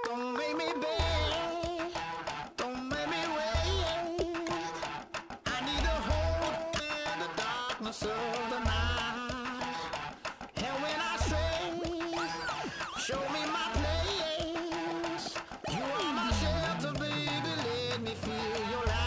Don't make me beg, don't make me wait. I need a hold in the darkness of the night. And when I stray, show me my place. You are my shelter, baby, let me feel your light.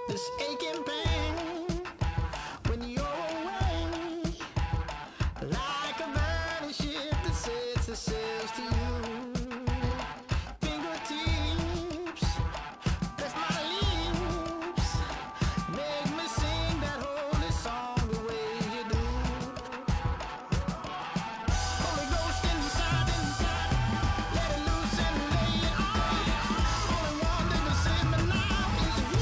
This aching pain when you're away, like a burning ship that sets the sails to you. Fingertips, press my lips, make me sing that holy song the way you do. Holy Ghost inside, let it loose and lay it on. Only one that can save me now is you.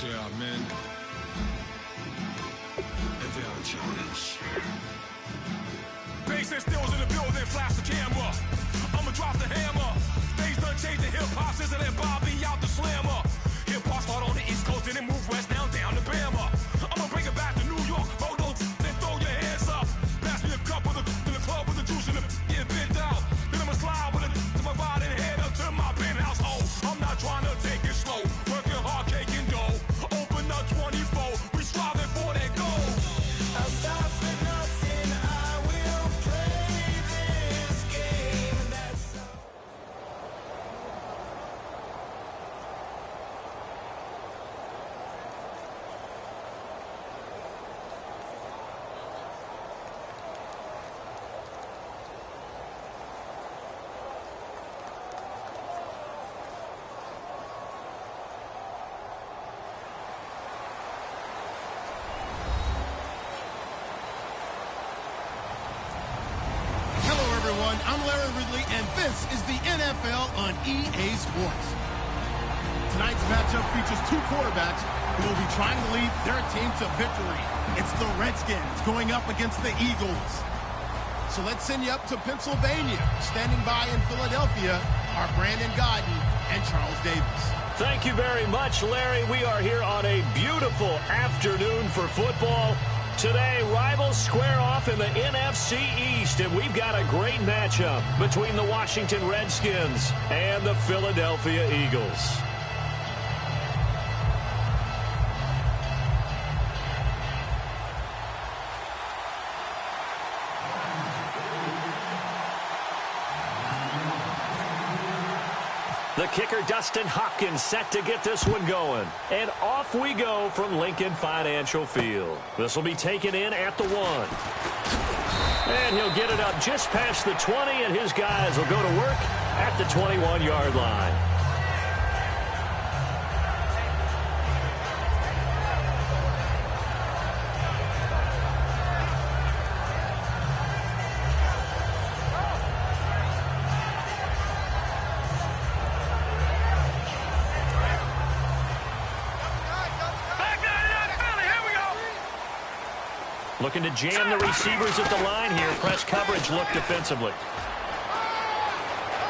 There are men, and there are giants. Bass and stills in the building, flash the camera. I'ma drop the hammer. Things done changed, the hip-hop sizzle and Bobby out the slammer. Hip-hop start on the East Coast and then move west down to Bama. I'ma bring it back to New York, hold on, then throw your hands up. Pass me a cup of the club with the juice in the get bent out. Then I'ma slide with it to my ride and head up to my penthouse. Oh, I'm not trying to take it slow, working hard, cake and dough. Open up 24, we striving for that goal. I'll stop for nothing, I will play this game. That's all. I'm Larry Ridley, and this is the NFL on EA Sports. Tonight's matchup features two quarterbacks who will be trying to lead their team to victory. It's the Redskins going up against the Eagles. So let's send you up to Pennsylvania. Standing by in Philadelphia are Brandon Godden and Charles Davis. Thank you very much, Larry. We are here on a beautiful afternoon for football. Today, rivals square off in the NFC East, and we've got a great matchup between the Washington Redskins and the Philadelphia Eagles. The kicker, Dustin Hopkins, set to get this one going. And off we go from Lincoln Financial Field. This will be taken in at the 1. And he'll get it up just past the 20, and his guys will go to work at the 21-yard line. Looking to jam the receivers at the line here. Press coverage look defensively.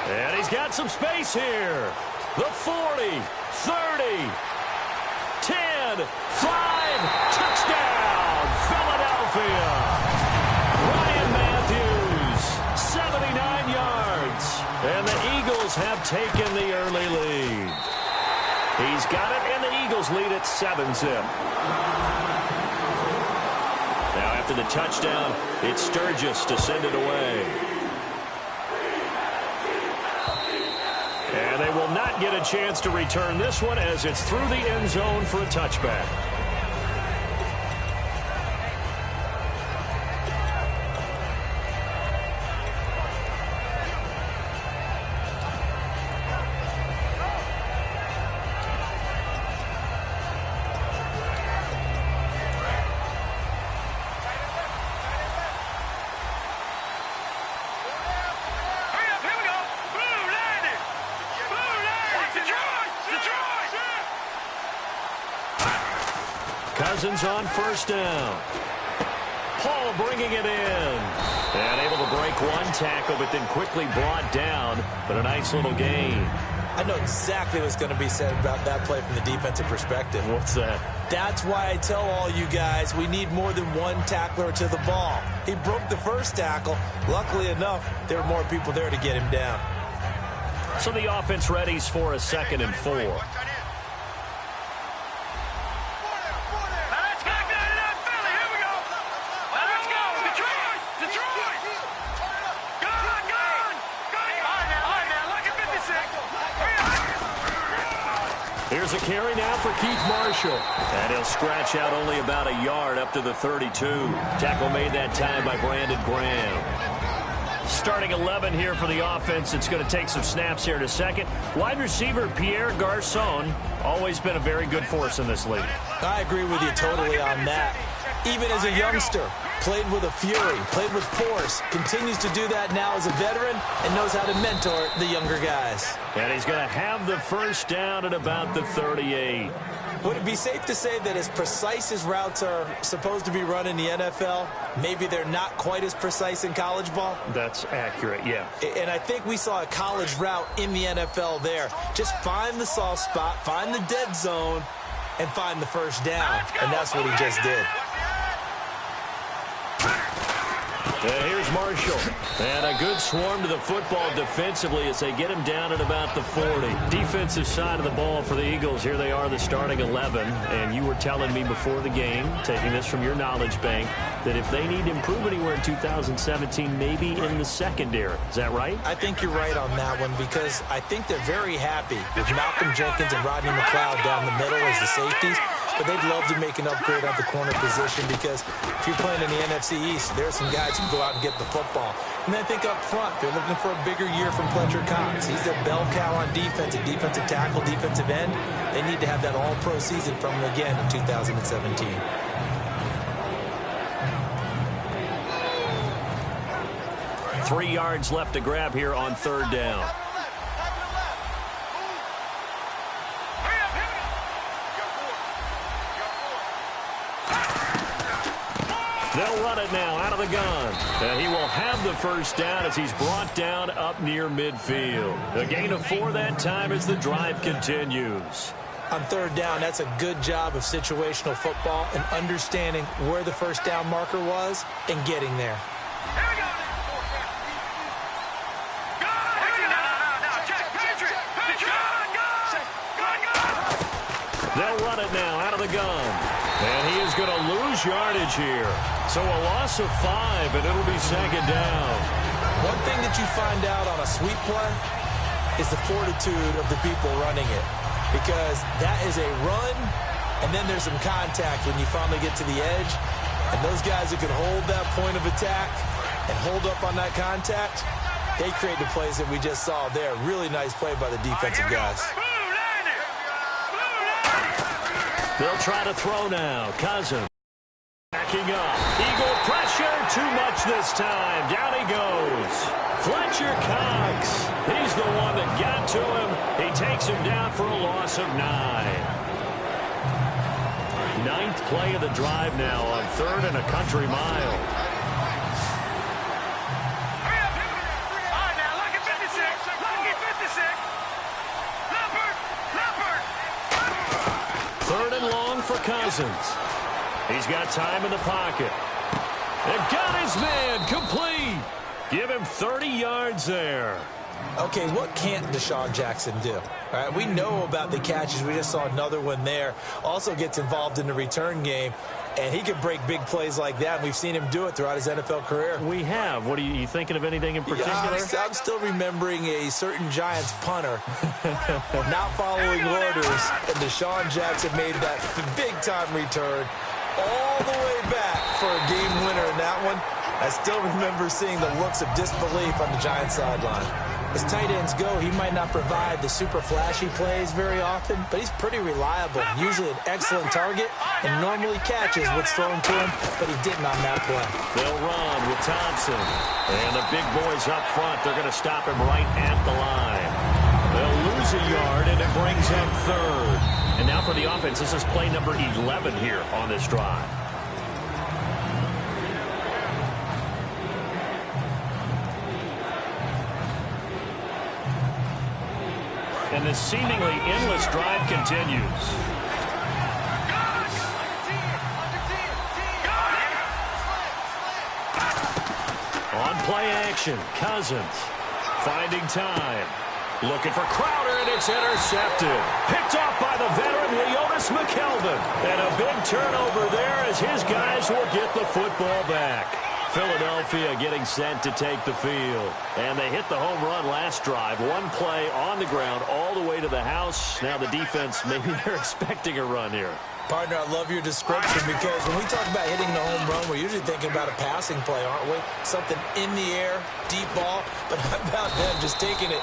And he's got some space here. The 40, 30, 10, 5, touchdown, Philadelphia. Ryan Matthews, 79 yards. And the Eagles have taken the early lead. He's got it, and the Eagles lead at 7-zip. After the touchdown, it's Sturgis to send it away. And they will not get a chance to return this one as it's through the end zone for a touchback. Cousins on first down. Paul bringing it in. And able to break one tackle, but then quickly brought down. But a nice little gain. I know exactly what's going to be said about that play from the defensive perspective. What's that? That's why I tell all you guys we need more than one tackler to the ball. He broke the first tackle. Luckily enough, there were more people there to get him down. So the offense readies for a 2nd and 4. Here's a carry now for Keith Marshall. And he'll scratch out only about a yard up to the 32. Tackle made that time by Brandon Graham. Starting 11 here for the offense. It's going to take some snaps here in a second. Wide receiver Pierre Garçon, always been a very good force in this league. I agree with you totally on that. Even as a youngster, played with a fury, played with force, continues to do that now as a veteran and knows how to mentor the younger guys. And he's going to have the first down at about the 38. Would it be safe to say that as precise as routes are supposed to be run in the NFL, maybe they're not quite as precise in college ball? That's accurate, yeah. And I think we saw a college route in the NFL there. Just find the soft spot, find the dead zone, and find the first down. And that's what he just did. Here's Marshall. And a good swarm to the football defensively as they get him down at about the 40. Defensive side of the ball for the Eagles. Here they are, the starting 11. And you were telling me before the game, taking this from your knowledge bank, that if they need to improve anywhere in 2017, maybe in the secondary. Is that right? I think you're right on that one because I think they're very happy with Malcolm Jenkins and Rodney McLeod down the middle as the safeties. But they'd love to make an upgrade at the corner position because if you're playing in the NFC East, there are some guys who can go out and get the football. And I think up front, they're looking for a bigger year from Fletcher Cox. He's their bell cow on defense, a defensive tackle, defensive end. They need to have that all-pro season from him again in 2017. Three yards left to grab here on third down. They'll run it now out of the gun. And he will have the first down as he's brought down up near midfield. A gain of 4 that time as the drive continues. On third down, that's a good job of situational football and understanding where the first down marker was and getting there. They'll run it now out of the gun. And he is going to lose yardage here. So a loss of 5, and it'll be second down. One thing that you find out on a sweep play, is the fortitude of the people running it, because that is a run, and then there's some contact when you finally get to the edge. And those guys who can hold that point of attack and hold up on that contact, they create the plays that we just saw there. Really nice play by the defensive guys. They'll try to throw now. Cousins backing up. Eagle pressure. Too much this time. Down he goes. Fletcher Cox. He's the one that got to him. He takes him down for a loss of 9. 9th play of the drive now on 3rd and a country mile. Hurry up. All right, now, look at 56. Look at 56. Leopard. 3rd and long for Cousins. He's got time in the pocket. And got his man complete. Give him 30 yards there. Okay, what can't Deshaun Jackson do? All right, we know about the catches. We just saw another one there. Also gets involved in the return game, and he can break big plays like that. And we've seen him do it throughout his NFL career. We have. What are you thinking of anything in particular? Yeah, I'm still remembering a certain Giants punter not following orders, and Deshaun Jackson made that big-time return all the way back for a game winner in that one. I still remember seeing the looks of disbelief on the Giants sideline. As tight ends go, he might not provide the super flashy plays very often, but he's pretty reliable, usually an excellent target, and normally catches what's thrown to him, but he didn't on that play. They'll run with Thompson. And the big boys up front, they're going to stop him right at the line. They'll lose a yard, and it brings up 3rd. And now for the offense, this is play number 11 here on this drive. And this seemingly endless drive continues. On play action, Cousins finding time. Looking for Crowder, and it's intercepted. Picked off by the veteran Leonis McKelvin. And a big turnover there as his guys will get the football back. Philadelphia getting set to take the field. And they hit the home run last drive. One play on the ground all the way to the house. Now the defense, maybe they're expecting a run here. Partner, I love your description, because when we talk about hitting the home run, we're usually thinking about a passing play, aren't we? Something in the air, deep ball. But how about them just taking it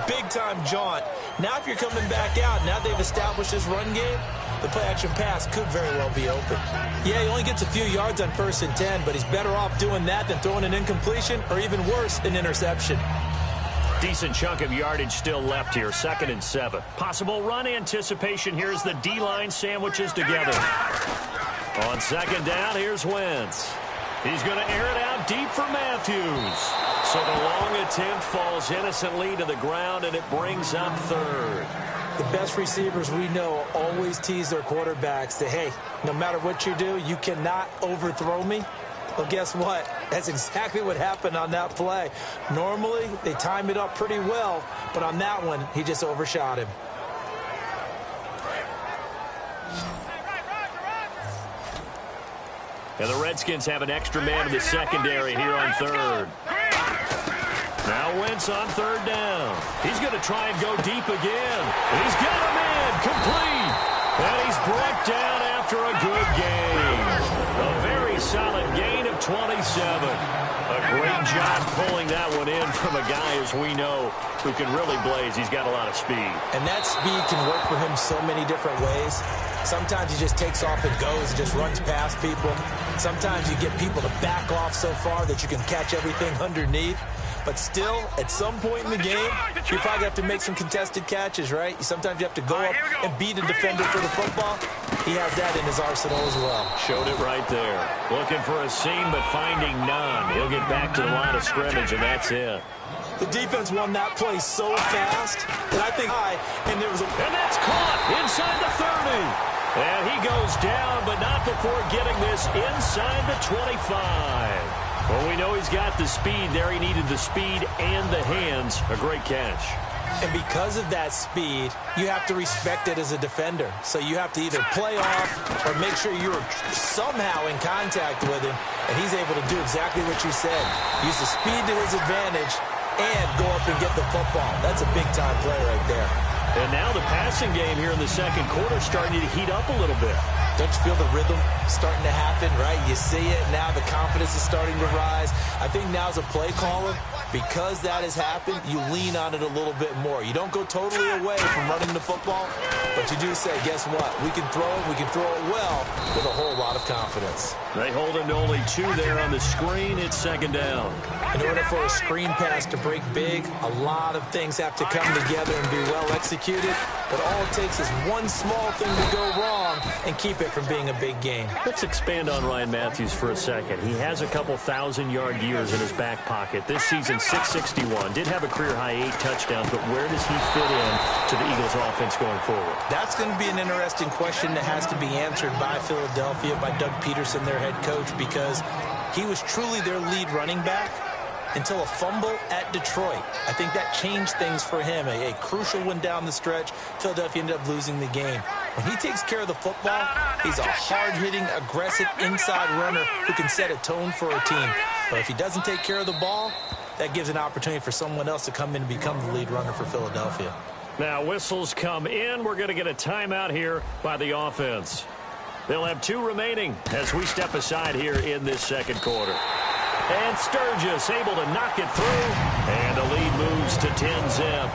big-time jaunt? Now if you're coming back out, now they've established this run game, the play-action pass could very well be open. Yeah, he only gets a few yards on 1st and 10, but he's better off doing that than throwing an incompletion, or even worse, an interception. Decent chunk of yardage still left here. 2nd and 7. Possible run anticipation. Here's the D-line sandwiches together. On 2nd down, here's Wentz. He's going to air it out deep for Matthews. So the long attempt falls innocently to the ground, and it brings up 3rd. The best receivers we know always tease their quarterbacks that, hey, no matter what you do, you cannot overthrow me. Well, guess what? That's exactly what happened on that play. Normally, they time it up pretty well, but on that one, he just overshot him. And the Redskins have an extra man in the secondary here on 3rd. Now Wentz on 3rd down. He's going to try and go deep again. And he's got a man complete. And he's brought down after a good game. A very solid gain of 27. A great job pulling that one in from a guy, as we know, who can really blaze. He's got a lot of speed. And that speed can work for him so many different ways. Sometimes he just takes off and goes and just runs past people. Sometimes you get people to back off so far that you can catch everything underneath. But still, at some point in the game, you probably have to make some contested catches, right? Sometimes you have to go up and beat a defender for the football. He has that in his arsenal as well. Showed it right there. Looking for a seam, but finding none. He'll get back to the line of scrimmage, and that's it. The defense won that play so fast that I think and that's caught inside the 30. And he goes down, but not before getting this inside the 25. Well, we know he's got the speed there. He needed the speed and the hands. A great catch. And because of that speed, you have to respect it as a defender. So you have to either play off or make sure you're somehow in contact with him. And he's able to do exactly what you said. Use the speed to his advantage and go up and get the football. That's a big-time play right there. And now the passing game here in the second quarter starting to heat up a little bit. Don't you feel the rhythm starting to happen, right? You see it now. The confidence is starting to rise. I think now's a play caller. Because that has happened, you lean on it a little bit more. You don't go totally away from running the football, but you do say, guess what? We can throw it. We can throw it well with a whole lot of confidence. They hold him to only 2 there on the screen. It's second down. In order for a screen pass to break big, a lot of things have to come together and be well executed. But all it takes is one small thing to go wrong and keep it from being a big game. Let's expand on Ryan Matthews for a second. He has a couple 1,000-yard years in his back pocket. This season, 661. Did have a career-high 8 touchdowns, but where does he fit in to the Eagles' offense going forward? That's going to be an interesting question that has to be answered by Philadelphia, by Doug Peterson, their head coach, because he was truly their lead running back until a fumble at Detroit. I think that changed things for him. A crucial one down the stretch. Philadelphia ended up losing the game. When he takes care of the football, he's a hard-hitting, aggressive inside runner who can set a tone for a team. But if he doesn't take care of the ball, that gives an opportunity for someone else to come in and become the lead runner for Philadelphia. Now whistles come in. We're going to get a timeout here by the offense. They'll have 2 remaining as we step aside here in this second quarter. And Sturgis able to knock it through. And the lead moves to 10-zip.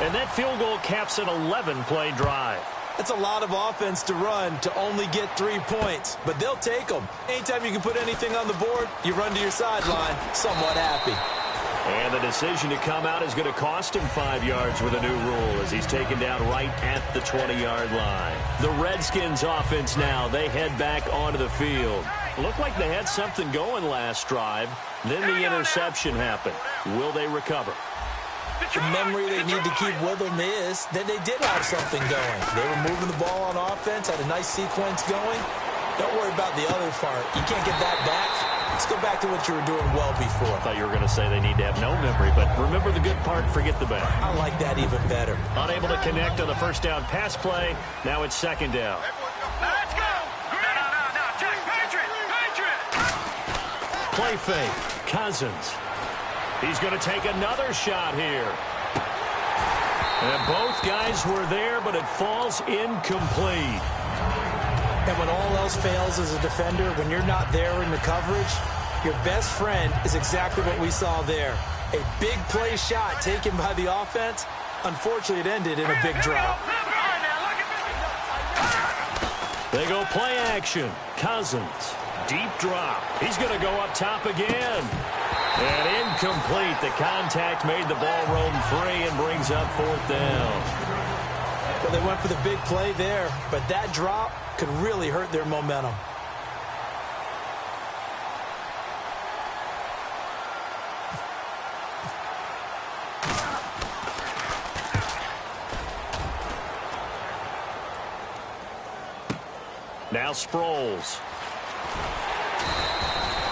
And that field goal caps an 11-play drive. That's a lot of offense to run to only get 3 points, but they'll take them. Anytime you can put anything on the board, you run to your sideline somewhat happy. And the decision to come out is going to cost him 5 yards with a new rule as he's taken down right at the 20-yard line. The Redskins offense now, they head back onto the field. Looked like they had something going last drive. Then the interception happened. Will they recover? The memory they need to keep with them is that they did have something going. They were moving the ball on offense, had a nice sequence going. Don't worry about the other part. You can't get that back. Let's go back to what you were doing well before. I thought you were going to say they need to have no memory, but remember the good part, forget the bad. I like that even better. Unable to connect on the first down pass play. Now it's second down. Let's go! No, Jack, Patriot! Play fake. Cousins. He's going to take another shot here. And both guys were there, but it falls incomplete. And when all else fails as a defender, when you're not there in the coverage, your best friend is exactly what we saw there. A big play shot taken by the offense. Unfortunately, it ended in a big drop. They go play action. Cousins. Deep drop. He's going to go up top again. And incomplete. The contact made the ball roam free and brings up 4th down. Well, they went for the big play there, but that drop could really hurt their momentum. Now Sproles.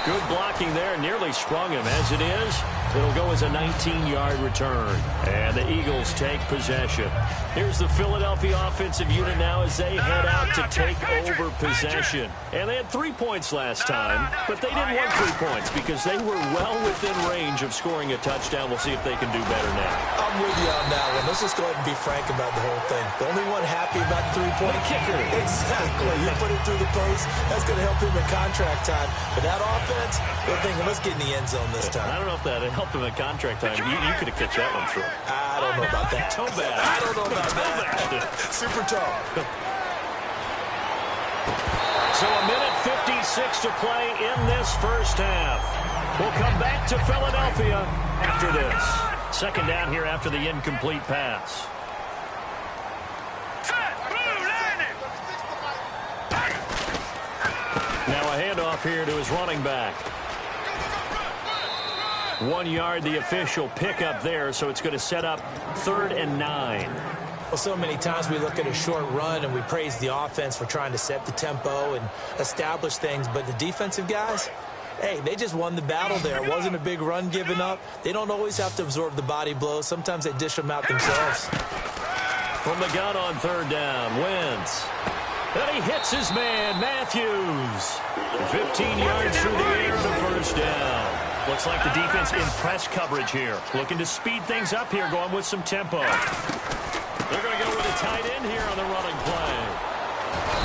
Good blocking there. Nearly sprung him. As it is, it'll go as a 19-yard return. And the Eagles take possession. Here's the Philadelphia offensive unit now as they head out to take over possession. And they had 3 points last time, but they didn't want 3 points because they were well within range of scoring a touchdown. We'll see if they can do better now. I'm with you on that one. Let's just go ahead and be frank about the whole thing. The only one happy about the 3-point kicker. Exactly. You put it through the post. That's going to help him at contract time. But that offense, they're thinking, let's get in the end zone this time. I don't know if that helped him at contract time. You could have kicked that one through. I don't know about that. Toe bad. I don't know about that. Super toe. So a minute 56 to play in this first half. We'll come back to Philadelphia after this. Second down here after the incomplete pass. Now a handoff here to his running back. 1 yard, the official pickup there, so it's going to set up 3rd and 9. Well, so many times we look at a short run and we praise the offense for trying to set the tempo and establish things, but the defensive guys, hey, they just won the battle there. It wasn't a big run given up. They don't always have to absorb the body blows. Sometimes they dish them out themselves. From the gun on 3rd down, Wentz. And he hits his man, Matthews. 15 yards through the air to first down. Looks like the defense in press coverage here. Looking to speed things up here, going with some tempo. They're going to go with a tight end here on the running play.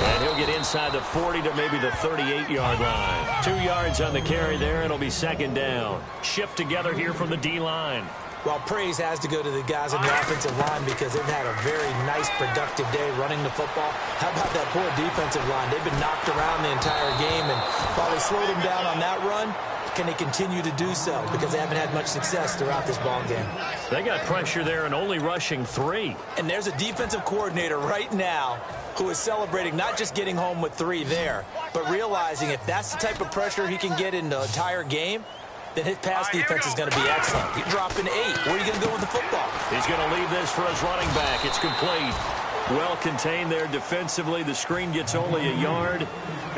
And he'll get inside the 40 to maybe the 38-yard line. 2 yards on the carry there. It'll be second down. Shift together here from the D-line. Well, praise has to go to the guys on the offensive line because they've had a very nice, productive day running the football. How about that poor defensive line? They've been knocked around the entire game, and while they slowed them down on that run, can they continue to do so? Because they haven't had much success throughout this ball game. They got pressure there and only rushing 3. And there's a defensive coordinator right now who is celebrating not just getting home with 3 there, but realizing if that's the type of pressure he can get in the entire game, then his pass defense is going to be excellent. He's dropping 8. Where are you going to go with the football? He's going to leave this for his running back. It's complete. Well contained there defensively. The screen gets only a yard,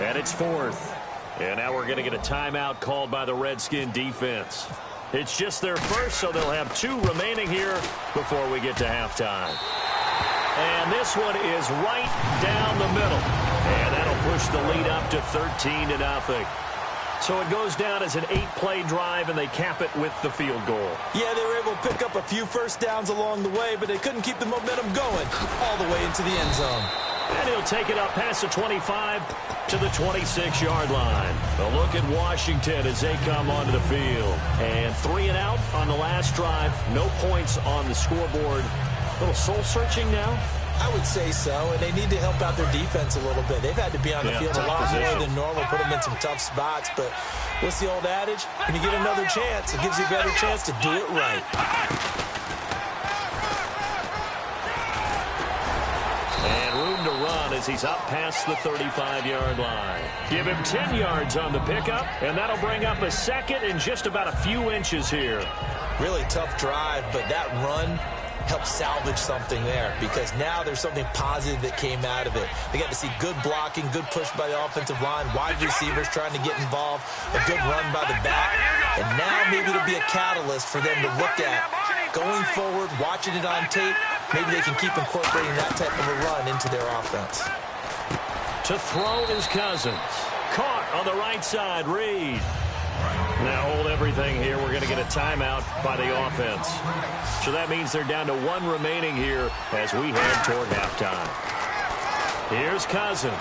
and it's 4th. And now we're going to get a timeout called by the Redskin defense. It's just their first, so they'll have 2 remaining here before we get to halftime. And this one is right down the middle. And that'll push the lead up to 13-0. So it goes down as an 8-play drive, and they cap it with the field goal. Yeah, they were able to pick up a few first downs along the way, but they couldn't keep the momentum going all the way into the end zone. And he'll take it up past the 25 to the 26-yard line. A look at Washington as they come onto the field. And 3 and out on the last drive. No points on the scoreboard. A little soul-searching now. I would say so, and they need to help out their defense a little bit. They've had to be on the field a lot more than normal, put them in some tough spots. But what's the old adage? When you get another chance, it gives you a better chance to do it right. And room to run as he's up past the 35-yard line. Give him 10 yards on the pickup, and that'll bring up a second in just about a few inches here. Really tough drive, but that run help salvage something there because now there's something positive that came out of it. They got to see good blocking, good push by the offensive line, wide receivers trying to get involved, a good run by the back, and now maybe it'll be a catalyst for them to look at going forward, watching it on tape. Maybe they can keep incorporating that type of a run into their offense. To throw is Cousins. Caught on the right side, Reed. Now hold everything here. We're going to get a timeout by the offense. So that means they're down to 1 remaining here as we head toward halftime. Here's Cousins.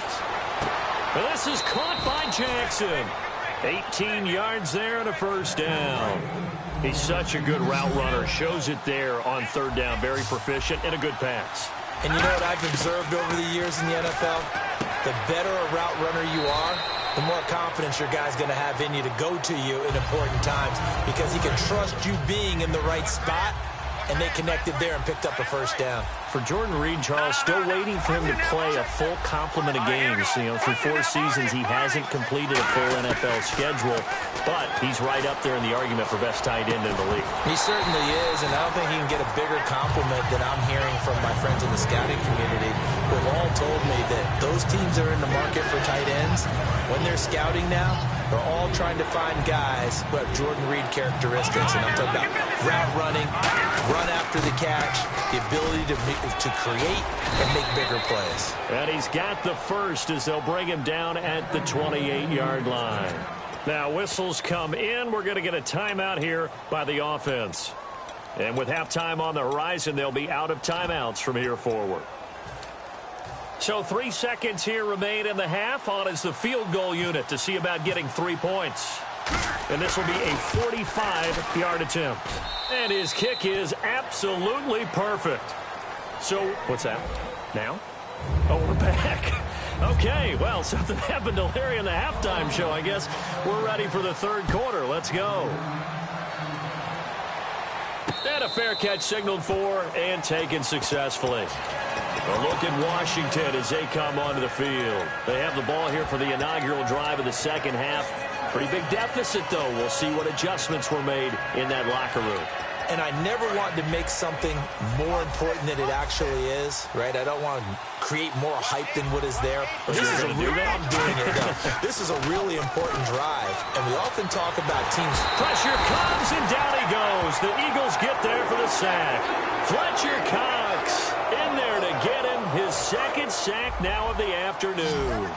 And this is caught by Jackson. 18 yards there and a first down. He's such a good route runner. Shows it there on 3rd down. Very proficient and a good pass. And you know what I've observed over the years in the NFL? The better a route runner you are, the more confidence your guy's going to have in you to go to you in important times because he can trust you being in the right spot, and they connected there and picked up a first down. For Jordan Reed, Charles, still waiting for him to play a full complement of games. You know, through 4 seasons, he hasn't completed a full NFL schedule, but he's right up there in the argument for best tight end in the league. He certainly is, and I don't think he can get a bigger compliment than I'm hearing from my friends in the scouting community who have all told me that those teams that are in the market for tight ends, when they're scouting now, they're all trying to find guys who have Jordan Reed characteristics. And I'm talking about route running, run after the catch, the ability to create and make bigger plays. And he's got the first as they'll bring him down at the 28-yard line. Now whistles come in. We're going to get a timeout here by the offense. And with halftime on the horizon, they'll be out of timeouts from here forward. So 3 seconds here remain in the half. On is the field goal unit to see about getting 3 points. And this will be a 45-yard attempt. And his kick is absolutely perfect. So, what's that? Now? Oh, we're back. Okay, well, something happened to Larry in the halftime show, I guess. We're ready for the 3rd quarter. Let's go. And a fair catch signaled for and taken successfully. A look at Washington as they come onto the field. They have the ball here for the inaugural drive of the 2nd half. Pretty big deficit, though. We'll see what adjustments were made in that locker room. And I never want to make something more important than it actually is, right? I don't want to create more hype than what is there. But this is a real, I'm doing it now. This is a really important drive. And we often talk about teams. Pressure comes, and down he goes. The Eagles get there for the sack. Fletcher Cox in there to get him his 2nd sack now of the afternoon.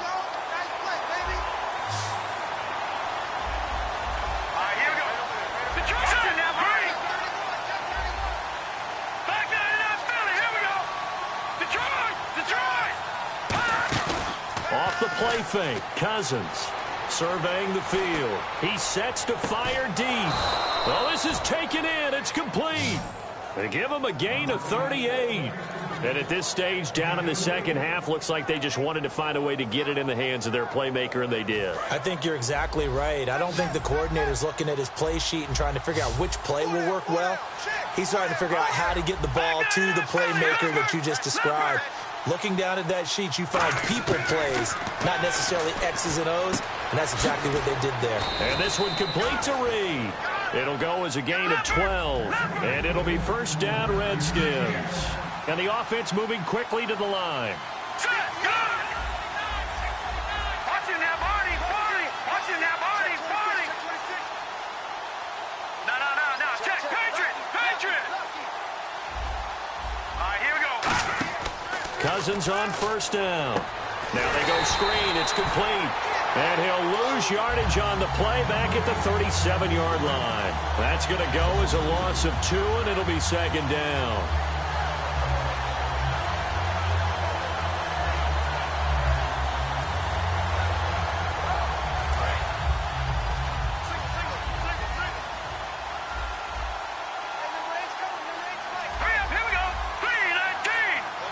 the play fake. Cousins surveying the field. He sets to fire deep. Well, this is taken in. It's complete. They give him a gain of 38. And at this stage, down in the second half, looks like they just wanted to find a way to get it in the hands of their playmaker, and they did. I think you're exactly right. I don't think the coordinator's looking at his play sheet and trying to figure out which play will work well. He's trying to figure out how to get the ball to the playmaker that you just described. Looking down at that sheet, you find people plays, not necessarily X's and O's, and that's exactly what they did there. And this one complete to Reed. It'll go as a gain of 12, and it'll be first down, Redskins. And the offense moving quickly to the line. Check, go! Watching that body, body! Watching that body, body! No, check, Patriot! All right, here we go. Cousins on first down. Now they go screen. It's complete. And he'll lose yardage on the play back at the 37-yard line. That's going to go as a loss of 2, and it'll be second down.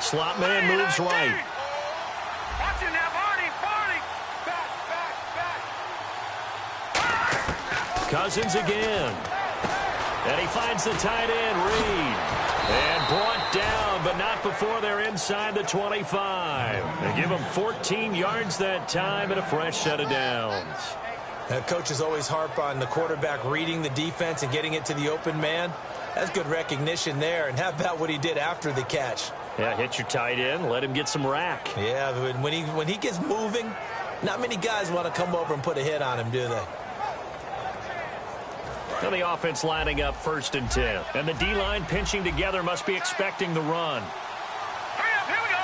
Slot man moves right. Watching that body. Back. Cousins again. And he finds the tight end, Reed. And brought down, but not before they're inside the 25. They give him 14 yards that time and a fresh set of downs. Coaches always harp on the quarterback reading the defense and getting it to the open man. That's good recognition there. And how about what he did after the catch? Yeah, hit your tight end, let him get some rack. Yeah, but when he gets moving, not many guys want to come over and put a hit on him, do they? Now the offense lining up 1st and 10. And the D-line pinching together must be expecting the run. Hurry up, here we go.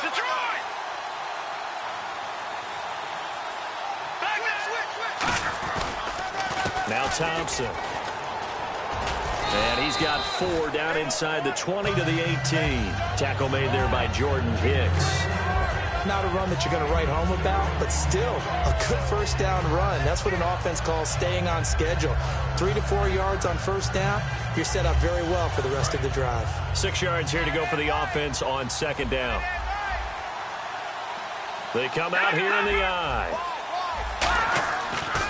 Detroit! Back Now Thompson. And he's got 4 down inside the 20 to the 18. Tackle made there by Jordan Hicks. Not a run that you're going to write home about, but still a good first down run. That's what an offense calls staying on schedule. 3 to 4 yards on first down. You're set up very well for the rest of the drive. 6 yards here to go for the offense on second down. They come out here in the eye.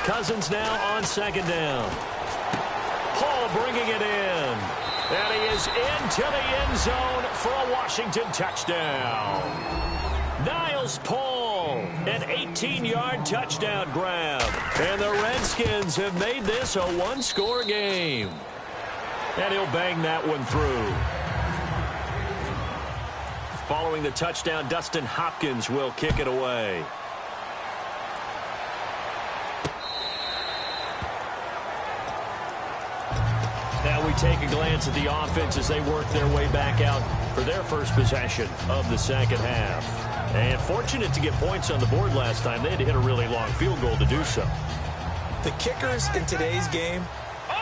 Cousins now on second down. Paul bringing it in. And he is into the end zone for a Washington touchdown. Niles Paul, an 18-yard touchdown grab. And the Redskins have made this a one-score game. And he'll bang that one through. Following the touchdown, Dustin Hopkins will kick it away. Now we take a glance at the offense as they work their way back out for their first possession of the second half. And fortunate to get points on the board last time. They had to hit a really long field goal to do so. The kickers in today's game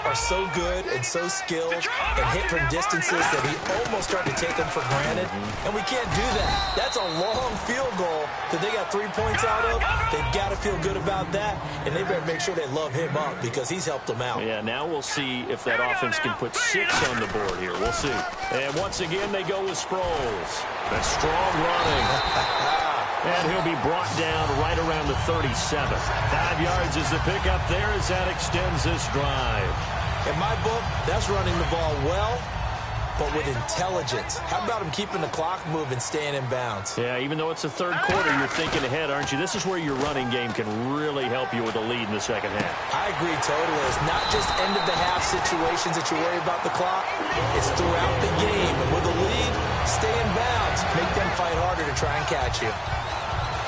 are so good and so skilled and hit from distances that we almost start to take them for granted. And we can't do that. That's a long field goal that they got 3 points out of. They've got to feel good about that, and they better make sure they love him up because he's helped them out. Yeah, now we'll see if that offense can put 6 on the board here. We'll see. And once again, they go with Sproles. That's strong running. And he'll be brought down right around the 37. 5 yards is the pickup there as that extends this drive. In my book, that's running the ball well, but with intelligence. How about him keeping the clock moving, staying in bounds? Yeah, even though it's the third quarter, you're thinking ahead, aren't you? This is where your running game can really help you with a lead in the second half. I agree totally. It's not just end-of-the-half situations that you worry about the clock. It's throughout the game. And with a lead, stay in bounds. Make them fight harder to try and catch you.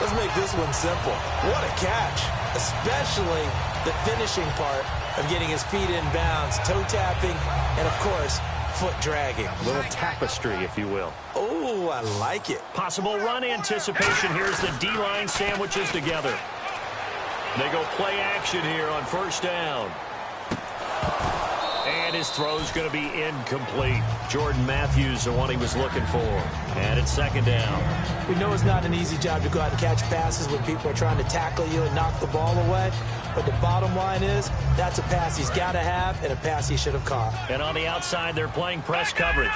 Let's make this one simple. What a catch, especially the finishing part of getting his feet in bounds, toe tapping, and, of course, foot dragging. A little tapestry, if you will. Oh, I like it. Possible run anticipation. Here's the D-line sandwiches together. They go play action here on first down. And And his throw's going to be incomplete. Jordan Matthews, the one he was looking for. And it's second down. We know it's not an easy job to go out and catch passes when people are trying to tackle you and knock the ball away. But the bottom line is, that's a pass he's got to have and a pass he should have caught. And on the outside, they're playing press coverage.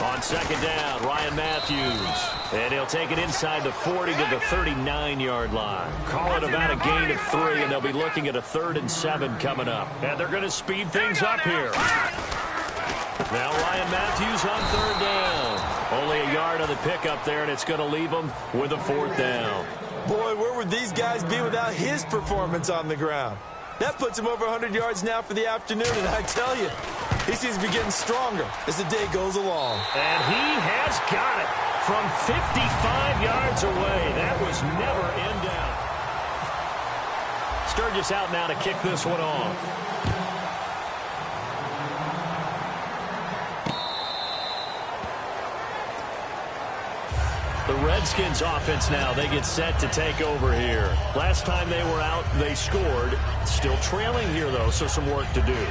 On second down, Ryan Matthews. And he'll take it inside the 40 to the 39-yard line. Call it about a gain of 3, and they'll be looking at a 3rd and 7 coming up. And they're going to speed things up here. Now Ryan Matthews on 3rd down. Only a yard on the pickup there, and it's going to leave them with a 4th down. Boy, where would these guys be without his performance on the ground? That puts him over 100 yards now for the afternoon, and I tell you, he seems to be getting stronger as the day goes along. And he has got it from 55 yards away. That was never in doubt. Sturgis out now to kick this one off. The Redskins offense now, they get set to take over here. Last time they were out, they scored. Still trailing here, though, so some work to do.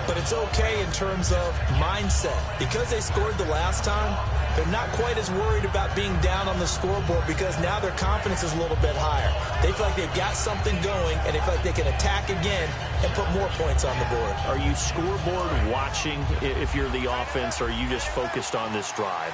But it's okay in terms of mindset. Because they scored the last time, they're not quite as worried about being down on the scoreboard because now their confidence is a little bit higher. They feel like they've got something going, and they feel like they can attack again and put more points on the board. Are you scoreboard watching if you're the offense, or are you just focused on this drive?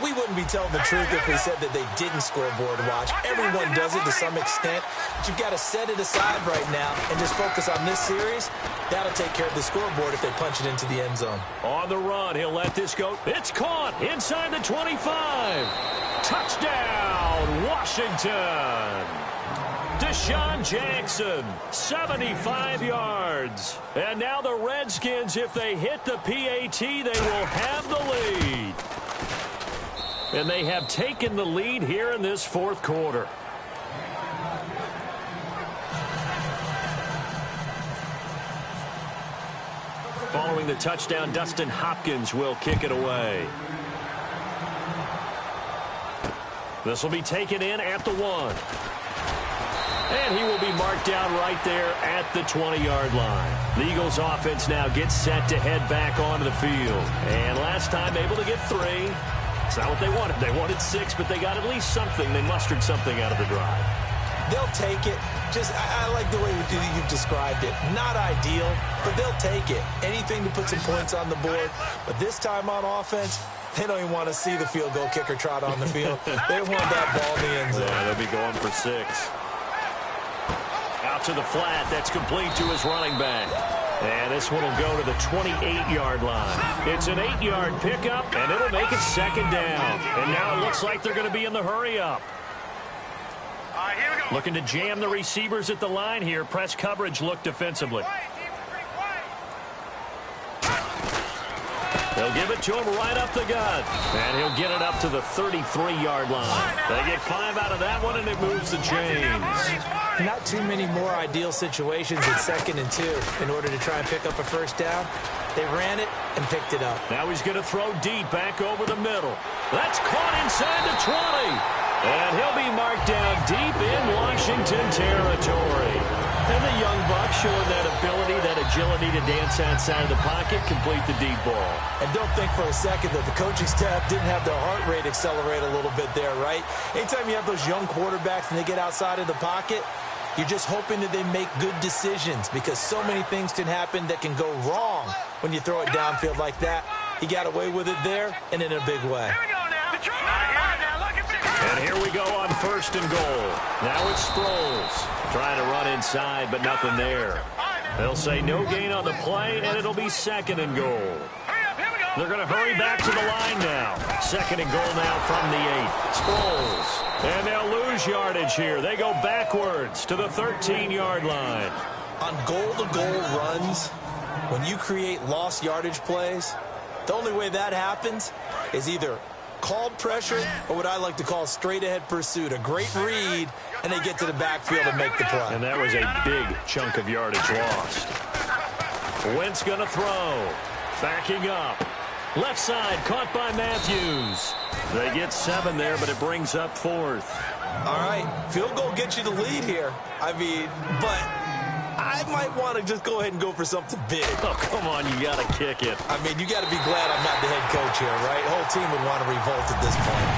We wouldn't be telling the truth if we said that they didn't scoreboard watch. Everyone does it to some extent. But you've got to set it aside right now and just focus on this series. That'll take care of the scoreboard if they punch it into the end zone. On the run, he'll let this go. It's caught inside the 25. Touchdown, Washington. Deshaun Jackson, 75 yards. And now the Redskins, if they hit the PAT, they will have the lead. And they have taken the lead here in this 4th quarter. Following the touchdown, Dustin Hopkins will kick it away. This will be taken in at the 1. And he will be marked down right there at the 20-yard line. The Eagles offense now gets set to head back onto the field. And last time able to get 3. It's not what they wanted. They wanted 6, but they got at least something. They mustered something out of the drive. They'll take it. I like the way you've described it. Not ideal, but they'll take it. Anything to put some points on the board. But this time on offense, they don't even want to see the field goal kicker trot on the field. They want that ball in the end zone. Yeah, they'll be going for 6. Out to the flat. That's complete to his running back. And this one will go to the 28-yard line. It's an 8-yard pickup, and it'll make it second down. And now it looks like they're going to be in the hurry-up. Looking to jam the receivers at the line here. Press coverage look defensively. They'll give it to him right up the gut. And he'll get it up to the 33-yard line. They get 5 out of that one, and it moves the chains. Not too many more ideal situations at 2nd and 2 in order to try and pick up a first down. They ran it and picked it up. Now he's going to throw deep back over the middle. That's caught inside the 20. And he'll be marked down deep in Washington territory. And the young buck showing that ability, that agility to dance outside of the pocket, complete the deep ball. And don't think for a second that the coaching staff didn't have their heart rate accelerate a little bit there, right? Anytime you have those young quarterbacks and they get outside of the pocket, you're just hoping that they make good decisions because so many things can happen that can go wrong when you throw it downfield like that. He got away with it there and in a big way. And here we go on 1st and goal. Now it's Sproles trying to run inside, but nothing there. They'll say no gain on the play, and it'll be 2nd and goal. They're going to hurry back to the line now. 2nd and goal now from the 8. Sproles. And they'll lose yardage here. They go backwards to the 13-yard line. On goal-to-goal runs, when you create lost yardage plays, the only way that happens is either called pressure or what I like to call straight-ahead pursuit. A great read, and they get to the backfield and make the play. And that was a big chunk of yardage lost. Wentz going to throw. Backing up. Left side, caught by Matthews. They get 7 there, but it brings up 4th. All right, field goal gets you the lead here. I mean, but I might want to just go ahead and go for something big. Oh, come on, you got to kick it. I mean, you got to be glad I'm not the head coach here, right? The whole team would want to revolt at this point.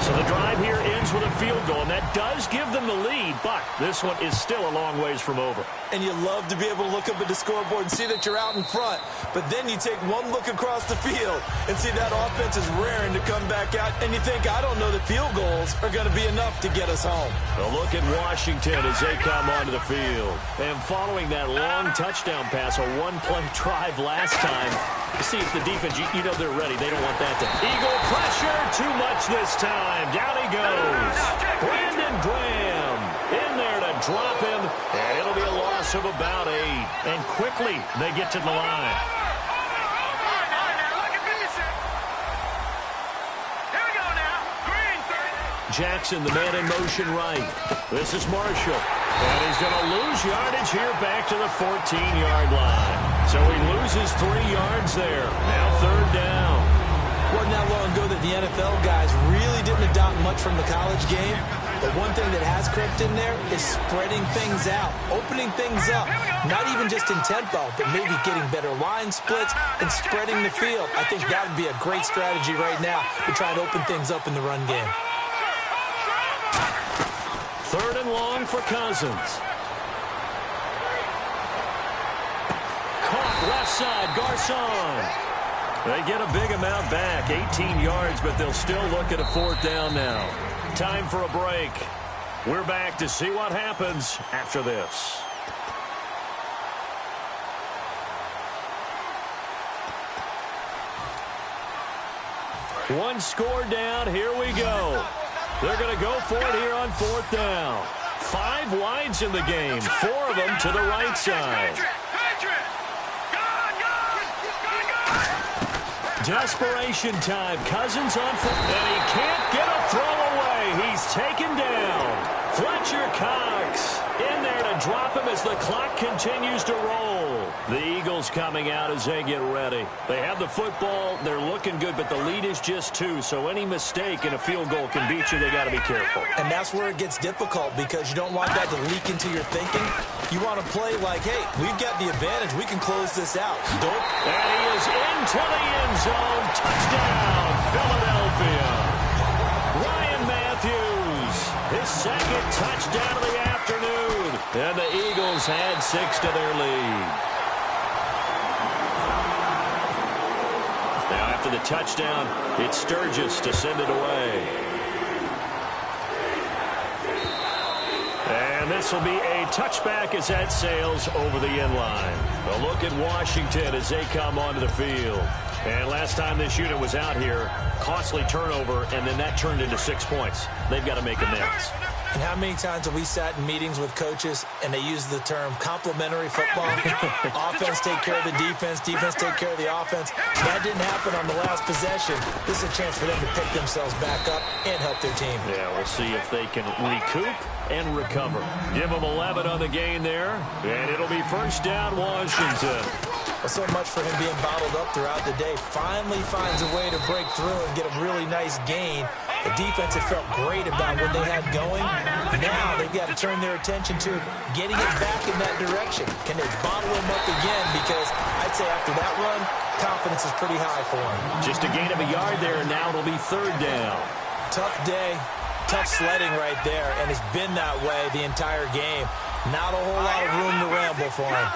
So the drive here ends with a field goal, and that does give them the lead, but this one is still a long ways from over. And you love to be able to look up at the scoreboard and see that you're out in front, but then you take one look across the field and see that offense is raring to come back out, and you think, I don't know that field goals are going to be enough to get us home. A look at Washington as they come onto the field. And following that long touchdown pass, a one-play drive last time, you see if the defense, you know they're ready. They don't want that to. Eagle pressure, too much this time. Down he goes. Brandon Graham in there to drop him, and it'll be a loss of about 8. And quickly, they get to the line. Jackson, the man in motion right. This is Marshall. And he's going to lose yardage here back to the 14-yard line. So he loses 3 yards there. Now 3rd down. Wasn't that long ago that the NFL guys really didn't adopt much from the college game. But one thing that has crept in there is spreading things out, opening things up. Not even just in tempo, but maybe getting better line splits and spreading the field. I think that would be a great strategy right now to try and open things up in the run game. 3rd and long for Cousins. Caught left side, Garcon. They get a big amount back, 18 yards, but they'll still look at a 4th down now. Time for a break. We're back to see what happens after this. One score down, here we go. They're going to go for it here on 4th down. 5 wides in the game, 4 of them to the right side. Desperation time. Cousins on foot, and he can't get a throw away. He's taken down. Fletcher Cox in there to drop him as the clock continues to roll. The Eagles coming out as they get ready. They have the football. They're looking good, but the lead is just 2, so any mistake in a field goal can beat you. They got to be careful. And that's where it gets difficult because you don't want that to leak into your thinking. You want to play like, hey, we've got the advantage. We can close this out. Don't. And he is into the end zone. Touchdown, Philadelphia. Ryan Matthews, his 2nd touchdown of the afternoon. And the Eagles add 6 to their lead. Now after the touchdown, it's Sturgis to send it away. And this will be a touchback as that sails over the end line. A look at Washington as they come onto the field. And last time this unit was out here, costly turnover, and then that turned into 6 points. They've got to make amends. And how many times have we sat in meetings with coaches and they use the term complementary football? Offense take care of the defense, defense take care of the offense. That didn't happen on the last possession. This is a chance for them to pick themselves back up and help their team. Yeah, we'll see if they can recoup and recover. Give them 11 on the gain there, and it'll be 1st down, Washington. Well, so much for him being bottled up throughout the day. Finally finds a way to break through and get a really nice gain. The defense had felt great about what they had going. Now they've got to turn their attention to getting it back in that direction. Can they bottle him up again? Because I'd say after that run, confidence is pretty high for him. Just a gain of a yard there, and now it'll be 3rd down. Tough day, tough sledding right there, and it's been that way the entire game. Not a whole lot of room to ramble for him.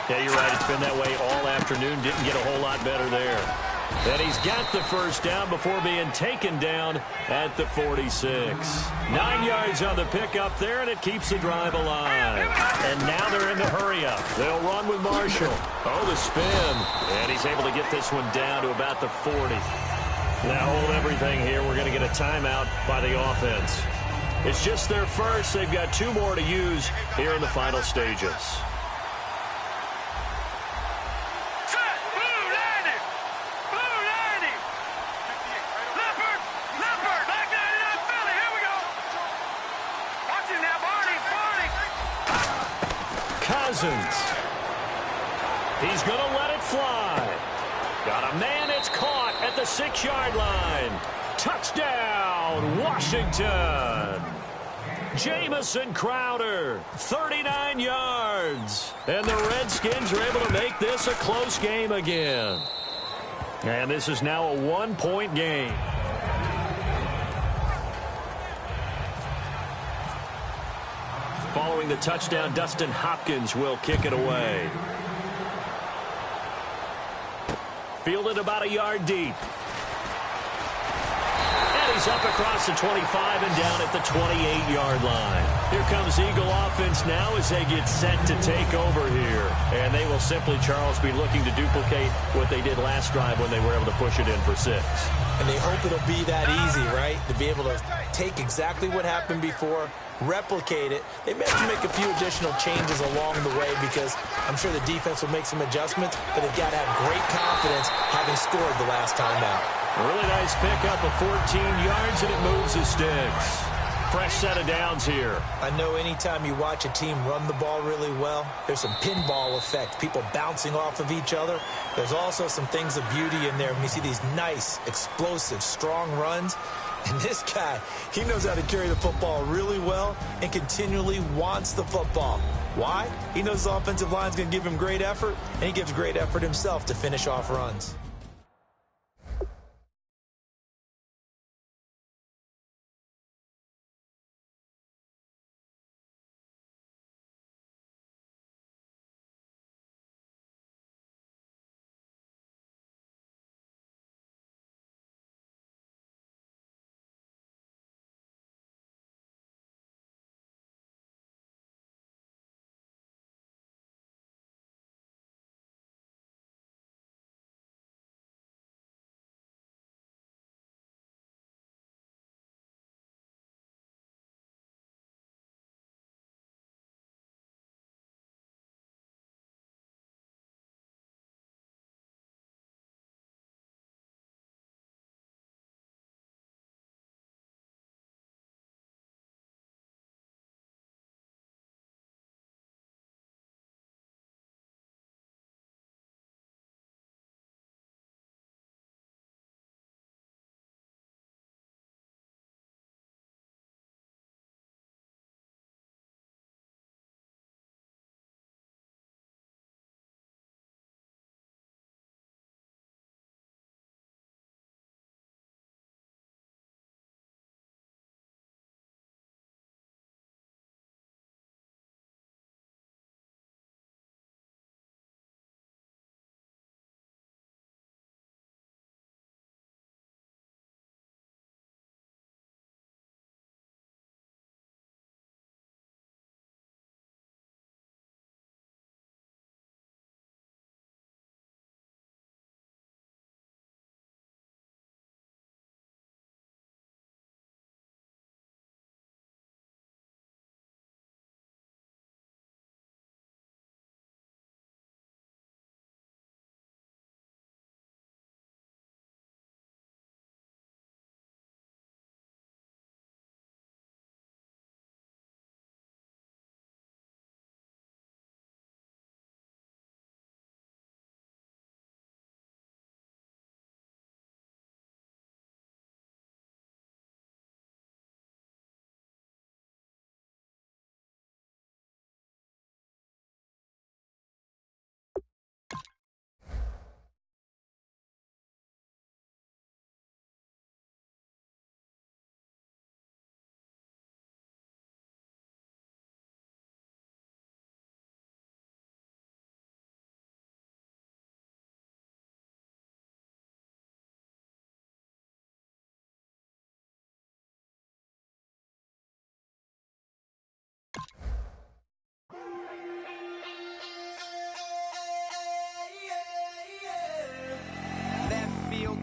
Yeah, you're right. It's been that way all afternoon. Didn't get a whole lot better there. And he's got the 1st down before being taken down at the 46. 9 yards on the pickup there, and it keeps the drive alive. And now they're in the hurry-up. They'll run with Marshall. Oh, the spin. And he's able to get this one down to about the 40. Now hold everything here. We're going to get a timeout by the offense. It's just their first. They've got 2 more to use here in the final stages. Cousins. He's going to let it fly. Got a man. It's caught at the 6-yard line. Touchdown, Washington. Jamison Crowder, 39 yards. And the Redskins are able to make this a close game again. And this is now a 1-point game. Following the touchdown, Dustin Hopkins will kick it away. Fielded about a yard deep. And he's up across the 25 and down at the 28-yard line. Here comes Eagle offense now as they get set to take over here. And they will simply, Charles, be looking to duplicate what they did last drive when they were able to push it in for 6. And they hope it'll be that easy, right? To be able to take exactly what happened before, replicate it. They may have to make a few additional changes along the way because I'm sure the defense will make some adjustments, but they've got to have great confidence having scored the last time out. A really nice pickup of 14 yards, and it moves the sticks. Fresh set of downs here. I know anytime you watch a team run the ball really well, there's some pinball effect, people bouncing off of each other. There's also some things of beauty in there when you see these nice, explosive, strong runs. And this guy, he knows how to carry the football really well and continually wants the football. Why? He knows the offensive line's going to give him great effort, and he gives great effort himself to finish off runs.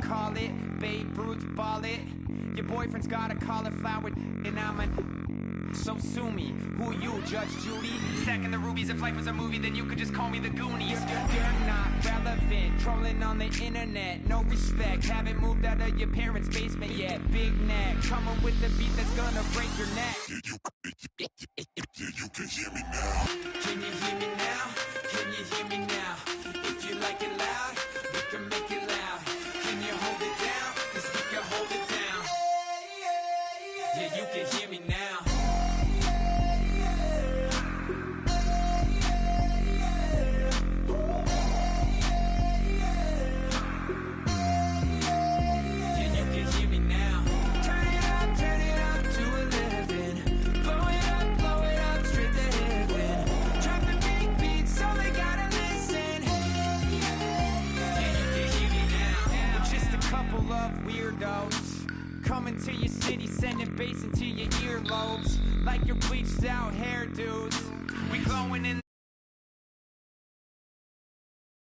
Call it, Babe Ruth ball it. Your boyfriend's got a cauliflower and I'm so sue me. Who you, Judge Judy? Stacking the rubies. If life was a movie, then you could just call me the Goonies. You're not relevant, trolling on the internet. No respect, haven't moved out of your parents' basement yet. Big neck, coming with the beat that's gonna break your neck. You can hear me now. Can you hear me now? Can you hear me now? If you like it loud, we can make it loud. Can you hold it down? 'Cause we can hold it down. Yeah, you can hear me now. of weirdos coming to your city, sending bass into your earlobes like your bleached out hairdos. We glowing in